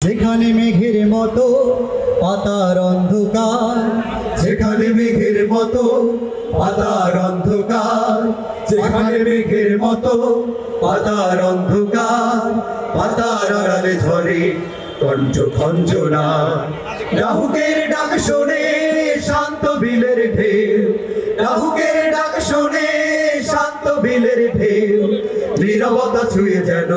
যেখানে মেঘের মতো পাতার অন্ধকার, যেখানে মেঘের মতো পাতার অন্ধকার, যেখানে মেঘের মতো পাতার অন্ধকার, পাতার আড়ালে ঝরে কণ্ঠ খঞ্জনা। ডাহুকের ডাক শোনে শান্ত বিলের ঢেউ, ডাহুকের ডাক শোনে শান্ত বিলের ঢেউ। নীরবতা ছুঁয়ে যেন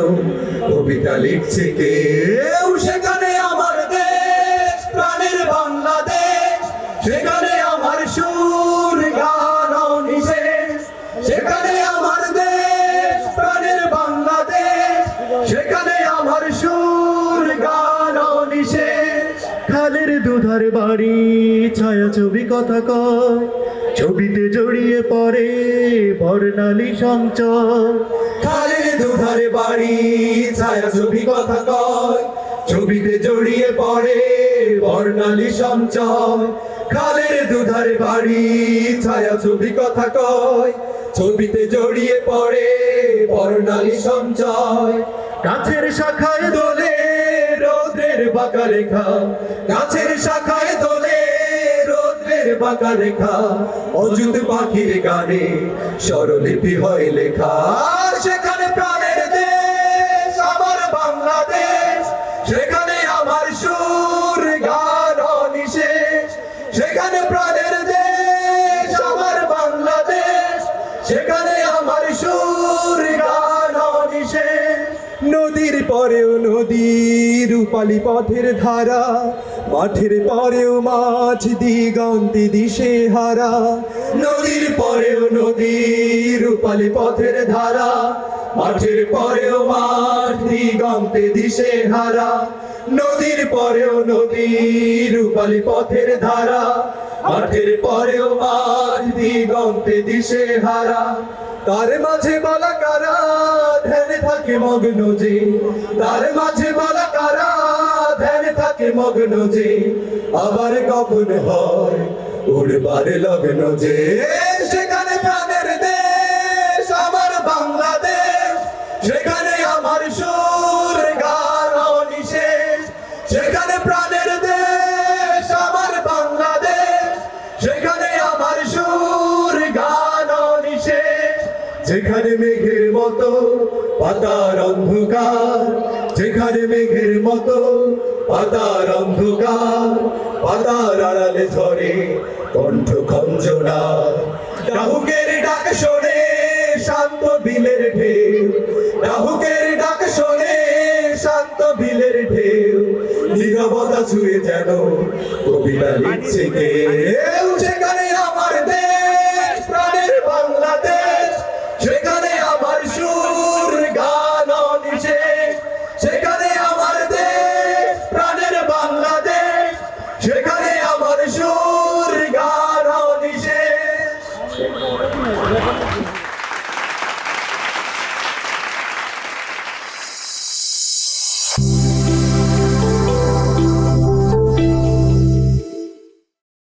কবিতা লিখছে কেউ। সেখানে আমার দেশ, প্রাণের বাংলাদেশ, সেখানে আমার সুর গান নিশেষ। সেখানে আমার দেশ, প্রাণের বাংলাদেশ, সেখানে আমার সুর গান নিশেষ। খালের দুধার বাড়ি ছায়া ছবি কথা কয়, ছবিতে জড়িয়ে পড়ে বর্ণালী সঞ্চয়। খালের দুধারে বাড়ি ছায়া ছবি কথা কয়, ছবিতে জড়িয়ে পড়ে বর্ণালী সঞ্চয়। খালের দুধারে বাড়ি ছায়া ছবি কথা কয়, ছবিতে জড়িয়ে পড়ে বর্ণালী সঞ্চয়। গাছের শাখায় দোলে রোদ্রের বাঁকা রেখা, গাছের শাখায় দোলে রোদ্রের বাঁকা রেখা। অযুত পাখির গানে স্বরলিপি হয় লেখা। সেখানে প্রাণের দেশ আমার বাংলাদেশ, সেখানে আমার সুর গান নিশেষ। সেখানে প্রাণের দেশ আমার বাংলাদেশ, সেখানে আমার সুর গান নিশেষ। নদীর পরেও নদী রূপালী পথের ধারা, মাঠের পরেও মাছ দিগন্তে দিশে হারা। নদীর পরেও নদী রূপালী পথের ধারা, মাঠের পরেও মাঠ দিগন্তে দিশে হারা। নদীর পরেও নদী রূপালী পথের ধারা, মাঠের পরেও মাঠ দিগন্তে দিশে হারা। তার মাঝে বলা কারা ধ্যানে থাকে মগ্ন যে, তার মাঝে বলা কারা ধ্যানে থাকে মগ্ন যে। আবার কখন হয় উড়বার লগ্ন যে। সেখানে প্রাণের দেশ আমার বাংলাদেশ, সেখানে আমার সুর গান নিশেষ। সেখানে প্রাণের দেশ আমার বাংলাদেশ, সেখানে আমার সুর গান নিশেষ। যেখানে মেঘের মতো পাতার অন্ধকার, যেখানে মেঘের মতো পাতার অন্ধকার, পাতার আড়ালে ঝরে কণ্ঠ খঞ্জনা। ডাহুকের ডাক শোনে শান্ত বিলের ঢেউ, ডাহুকের ডাক শোনে শান্ত বিলের ঢেউ। নীরবতা ছুঁয়ে যেন কবিতা লিখছে কেউ।